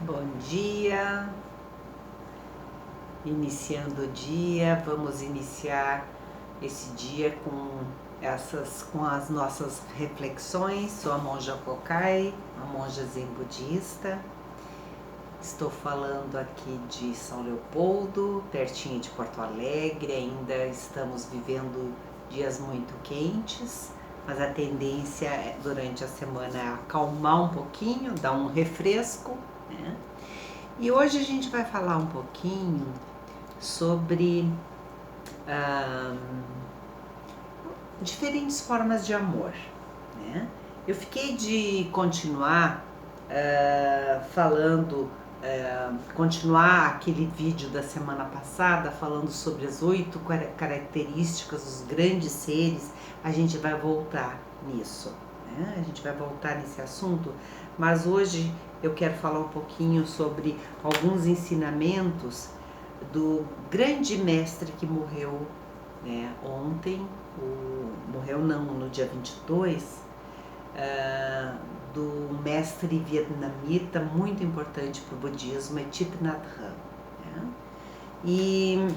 Bom dia, iniciando o dia, vamos iniciar esse dia com as nossas reflexões. Sou a monja Kokai, uma monja zen budista. Estou falando aqui de São Leopoldo, pertinho de Porto Alegre. Ainda estamos vivendo dias muito quentes, mas a tendência durante a semana é acalmar um pouquinho, dar um refresco, né? E hoje a gente vai falar um pouquinho sobre diferentes formas de amor, né? Eu fiquei de continuar continuar aquele vídeo da semana passada falando sobre as 8 características dos grandes seres. A gente vai voltar nisso, né? A gente vai voltar nesse assunto, mas hoje eu quero falar um pouquinho sobre alguns ensinamentos do grande mestre que morreu, né, ontem, morreu não, no dia 22, do mestre vietnamita muito importante para o budismo, é Thich Nhat Hanh, né? E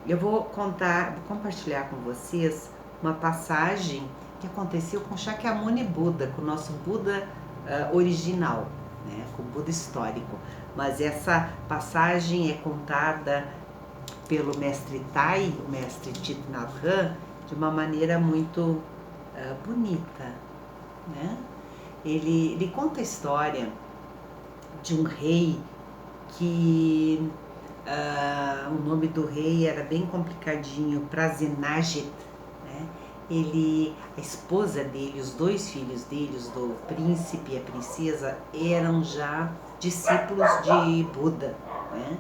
eu vou compartilhar com vocês uma passagem que aconteceu com Shakyamuni Buda, com o nosso Buda original, né, com o Buda histórico. Mas essa passagem é contada pelo mestre Tai, o mestre Thich Nhat Hanh, de uma maneira muito bonita, né? Ele conta a história de um rei que o nome do rei era bem complicadinho, Prasenajit, né? A esposa dele, os 2 filhos dele, do príncipe e a princesa, eram já discípulos de Buda, né?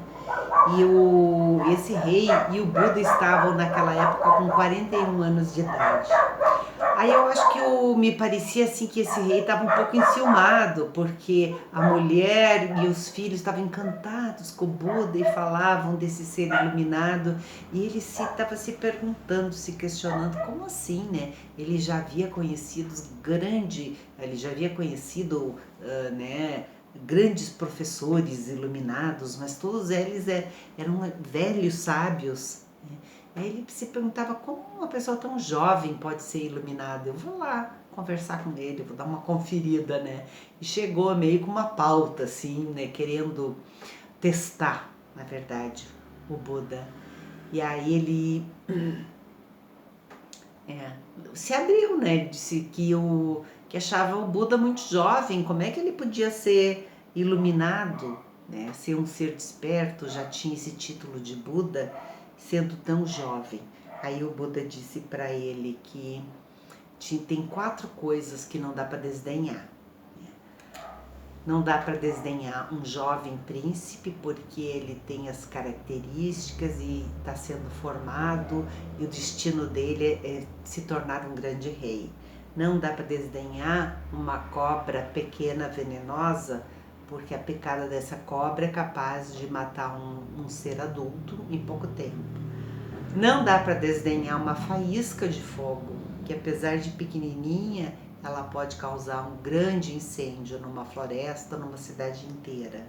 Esse rei e o Buda estavam naquela época com 41 anos de idade. Aí eu acho que me parecia assim que esse rei estava um pouco enciumado, porque a mulher e os filhos estavam encantados com o Buda e falavam desse ser iluminado, e ele estava se perguntando, se questionando, como assim, né? Ele já havia conhecido né, grandes professores iluminados, mas todos eles eram velhos sábios, né? Aí ele se perguntava como uma pessoa tão jovem pode ser iluminada. Eu vou lá conversar com ele, vou dar uma conferida, né? E chegou meio com uma pauta, assim, né? Querendo testar, na verdade, o Buda. E aí ele se abriu, né? Ele disse que achava o Buda muito jovem, como é que ele podia ser iluminado, né? Ser um ser desperto, já tinha esse título de Buda, sendo tão jovem. Aí o Buda disse para ele que tem 4 coisas que não dá para desdenhar. Não dá para desdenhar um jovem príncipe, porque ele tem as características e está sendo formado, e o destino dele é se tornar um grande rei. Não dá para desdenhar uma cobra pequena, venenosa, porque a picada dessa cobra é capaz de matar um ser adulto em pouco tempo. Não dá para desdenhar uma faísca de fogo, que apesar de pequenininha, ela pode causar um grande incêndio numa floresta, numa cidade inteira.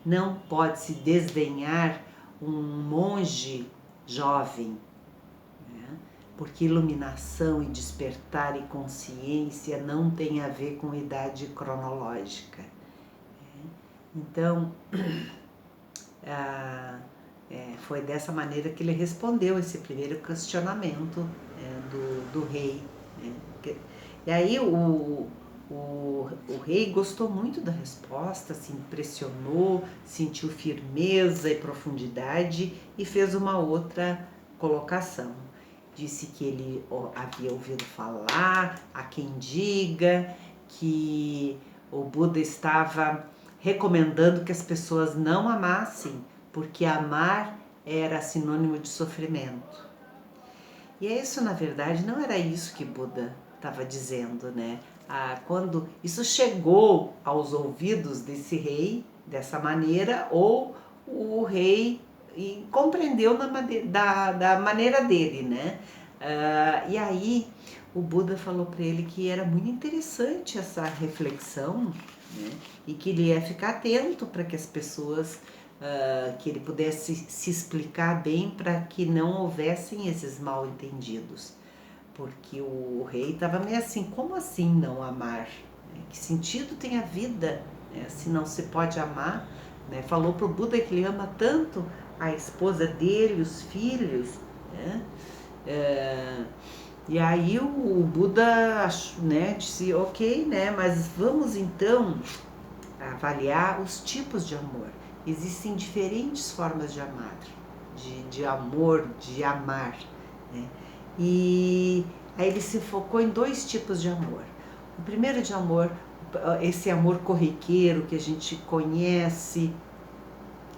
Não pode se desdenhar um monge jovem, né? Porque iluminação e despertar e consciência não tem a ver com idade cronológica. Então, foi dessa maneira que ele respondeu esse primeiro questionamento do rei, né? E aí o rei gostou muito da resposta, se impressionou, sentiu firmeza e profundidade e fez uma outra colocação. Disse que ele havia ouvido falar, há quem diga que o Buda estava recomendando que as pessoas não amassem, porque amar era sinônimo de sofrimento. E isso, na verdade, não era isso que Buda estava dizendo, né? Quando isso chegou aos ouvidos desse rei, dessa maneira, ou o rei compreendeu da maneira dele, né? E aí o Buda falou para ele que era muito interessante essa reflexão, né? E que ele ia ficar atento para que as pessoas, que ele pudesse se explicar bem para que não houvessem esses mal entendidos. Porque o rei estava meio assim, como assim não amar? Que sentido tem a vida, né, se não se pode amar? Né? Falou para o Buda que ele ama tanto a esposa dele, os filhos, né? E aí o Buda, né, disse, ok, né, mas vamos então avaliar os tipos de amor. Existem diferentes formas de amar, de amor, de amar, né? E aí ele se focou em 2 tipos de amor. O primeiro de amor, esse amor corriqueiro que a gente conhece,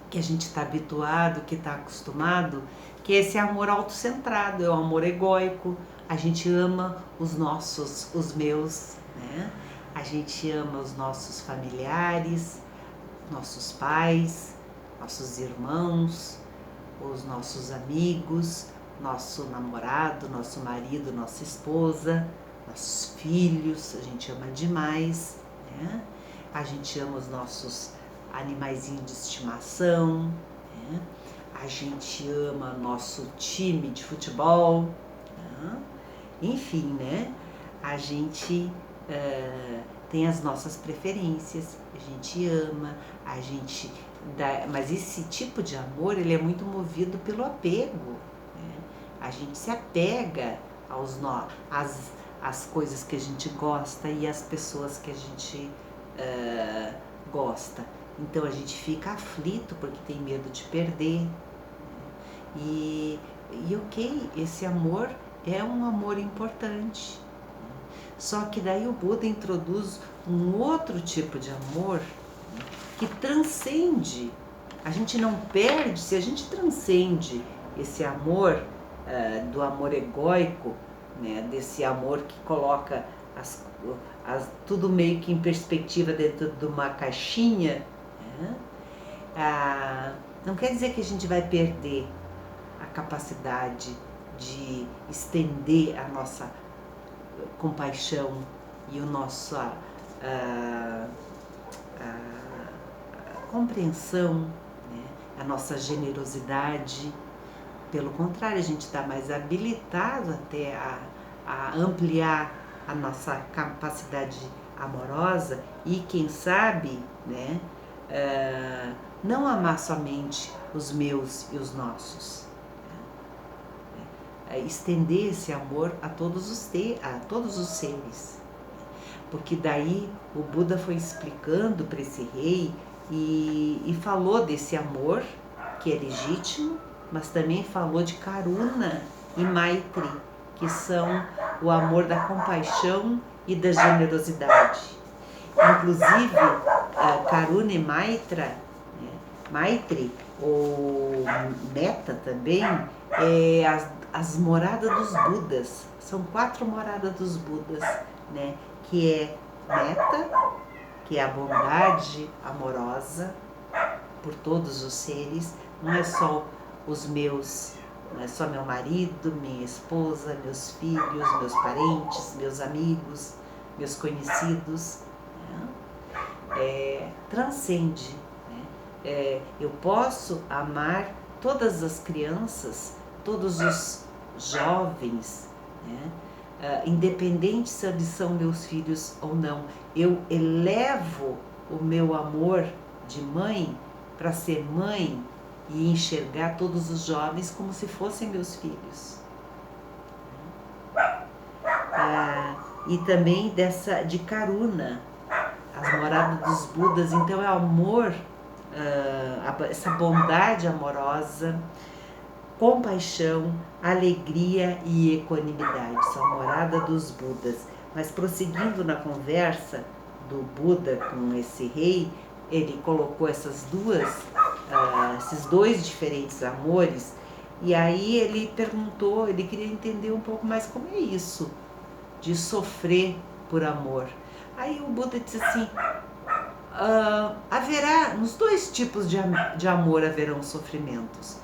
que a gente está habituado, que está acostumado, que esse amor autocentrado, é o amor egóico. A gente ama os meus, né? A gente ama os nossos familiares, nossos pais, nossos irmãos, os nossos amigos, nosso namorado, nosso marido, nossa esposa, nossos filhos, a gente ama demais, né? A gente ama os nossos animaizinhos de estimação, né? A gente ama nosso time de futebol, né? Enfim, né? A gente tem as nossas preferências, a gente ama, a gente dá, mas esse tipo de amor, ele é muito movido pelo apego, né? A gente se apega às coisas que a gente gosta e às pessoas que a gente gosta. Então a gente fica aflito porque tem medo de perder, né? E ok, esse amor é um amor importante. Só que daí o Buda introduz um outro tipo de amor que transcende. A gente não perde, se a gente transcende esse amor, do amor egóico, né, desse amor que coloca tudo meio que em perspectiva dentro de uma caixinha, né, não quer dizer que a gente vai perder a capacidade de estender a nossa compaixão e a nossa compreensão, né? A nossa generosidade. Pelo contrário, a gente está mais habilitado até a ampliar a nossa capacidade amorosa e, quem sabe, né, não amar somente os meus e os nossos. Estender esse amor a todos os seres. Porque daí o Buda foi explicando para esse rei e falou desse amor que é legítimo, mas também falou de Karuna e Maitri, que são o amor da compaixão e da generosidade. Inclusive, Karuna e Maitri, ou Metta também, as moradas dos Budas. São 4 moradas dos Budas, né? Que é Metta, que é a bondade amorosa por todos os seres. Não é só os meus, não é só meu marido, minha esposa, meus filhos, meus parentes, meus amigos, meus conhecidos, né? Transcende, né? Eu posso amar todas as crianças, todos os jovens, né? Independente se eles são meus filhos ou não. Eu elevo o meu amor de mãe para ser mãe e enxergar todos os jovens como se fossem meus filhos. E também de Karuna, as moradas dos Budas. Então é amor, essa bondade amorosa, compaixão, alegria e equanimidade. São a morada dos Budas. Mas prosseguindo na conversa do Buda com esse rei, ele colocou esses 2 diferentes amores, e aí ele perguntou, ele queria entender um pouco mais como é isso de sofrer por amor. Aí o Buda disse assim, haverá, nos 2 tipos de amor haverão sofrimentos,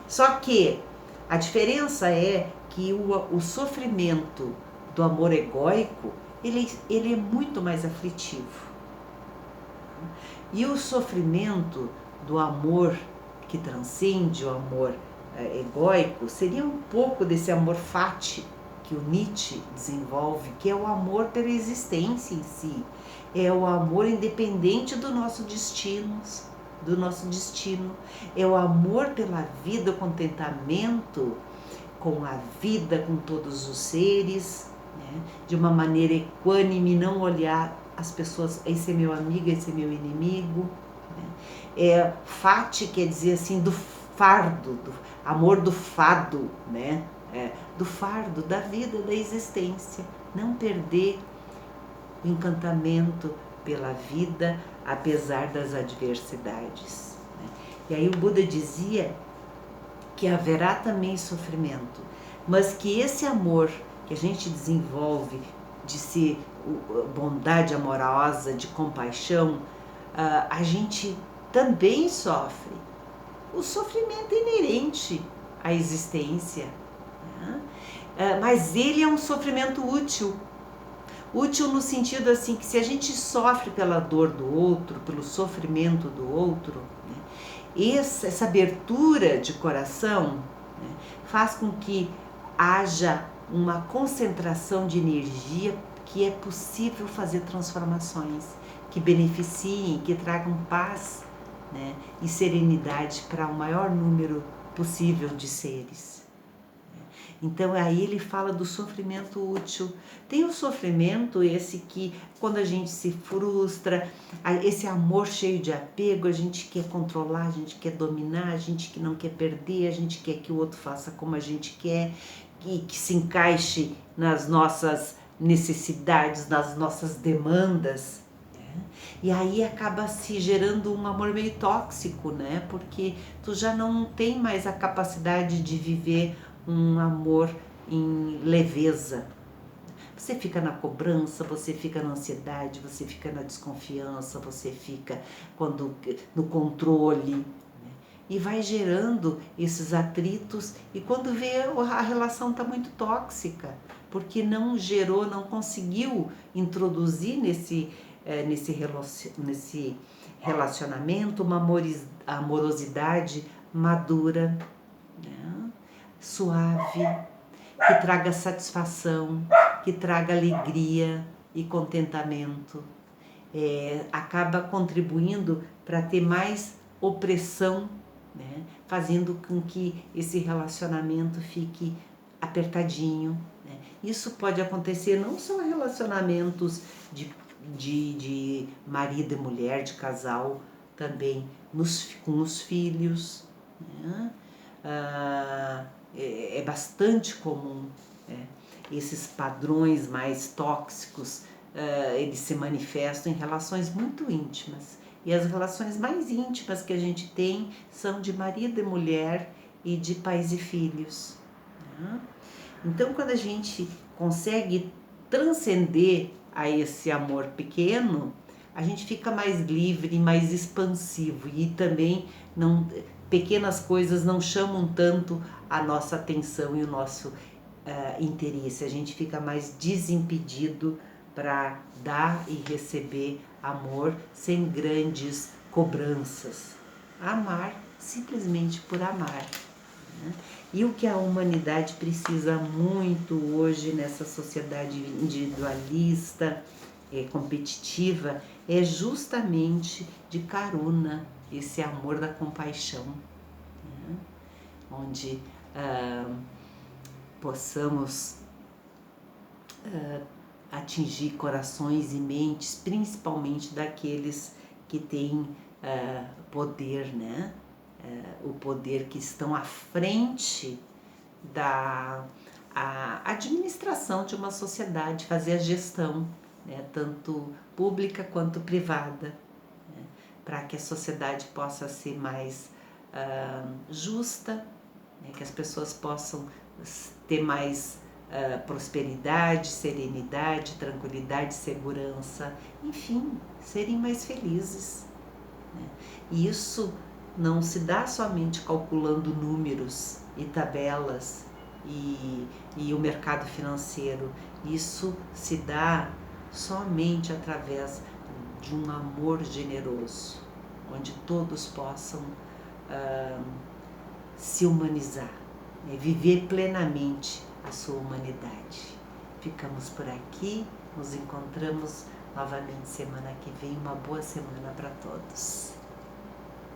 só que a diferença é que o sofrimento do amor egóico, ele é muito mais aflitivo. E o sofrimento do amor que transcende o amor egóico seria um pouco desse amor fati que o Nietzsche desenvolve, que é o amor pela existência em si, é o amor independente do nosso destino, é o amor pela vida, o contentamento com a vida, com todos os seres, né? De uma maneira equânime, não olhar as pessoas, esse é meu amigo, esse é meu inimigo, né? Fati quer dizer assim, do fardo, do amor do fado, né? Do fardo, da vida, da existência. Não perder o encantamento pela vida, apesar das adversidades, né? E aí o Buda dizia que haverá também sofrimento, mas que esse amor que a gente desenvolve de ser bondade amorosa, de compaixão, a gente também sofre. O sofrimento é inerente à existência, né? Mas ele é um sofrimento útil. Útil no sentido assim que se a gente sofre pela dor do outro, pelo sofrimento do outro, né, essa abertura de coração, né, faz com que haja uma concentração de energia que é possível fazer transformações que beneficiem, que tragam paz, né, e serenidade para o maior número possível de seres. Então aí ele fala do sofrimento útil. Tem o sofrimento esse que quando a gente se frustra, esse amor cheio de apego, a gente quer controlar, a gente quer dominar, a gente que não quer perder, a gente quer que o outro faça como a gente quer, que se encaixe nas nossas necessidades, nas nossas demandas. E aí acaba se gerando um amor meio tóxico, né? Porque tu já não tem mais a capacidade de viver um amor em leveza. Você fica na cobrança, você fica na ansiedade, você fica na desconfiança, você fica no controle, né? E vai gerando esses atritos e quando vê a relação está muito tóxica, porque não gerou, não conseguiu introduzir nesse relacionamento uma amorosidade madura, né? Suave, que traga satisfação, que traga alegria e contentamento. Acaba contribuindo para ter mais opressão, né? Fazendo com que esse relacionamento fique apertadinho, né? Isso pode acontecer não só em relacionamentos de marido e mulher, de casal, também com os filhos, né? É bastante comum, né? Esses padrões mais tóxicos, eles se manifestam em relações muito íntimas. E as relações mais íntimas que a gente tem são de marido e mulher e de pais e filhos, né? Então, quando a gente consegue transcender a esse amor pequeno, a gente fica mais livre, mais expansivo e também pequenas coisas não chamam tanto a nossa atenção e o nosso interesse. A gente fica mais desimpedido para dar e receber amor sem grandes cobranças. Amar simplesmente por amar, né? E o que a humanidade precisa muito hoje nessa sociedade individualista, competitiva, é justamente de karuna, esse amor da compaixão, né? Onde possamos atingir corações e mentes, principalmente daqueles que têm poder, né? O poder, que estão à frente da administração de uma sociedade, fazer a gestão, né? Tanto pública quanto privada, né? Para que a sociedade possa ser mais justa, né? Que as pessoas possam ter mais prosperidade, serenidade, tranquilidade, segurança, enfim, serem mais felizes, né? E isso não se dá somente calculando números e tabelas e o mercado financeiro. Isso se dá somente através de um amor generoso, onde todos possam se humanizar, né? Viver plenamente a sua humanidade. Ficamos por aqui, nos encontramos novamente semana que vem. Uma boa semana para todos.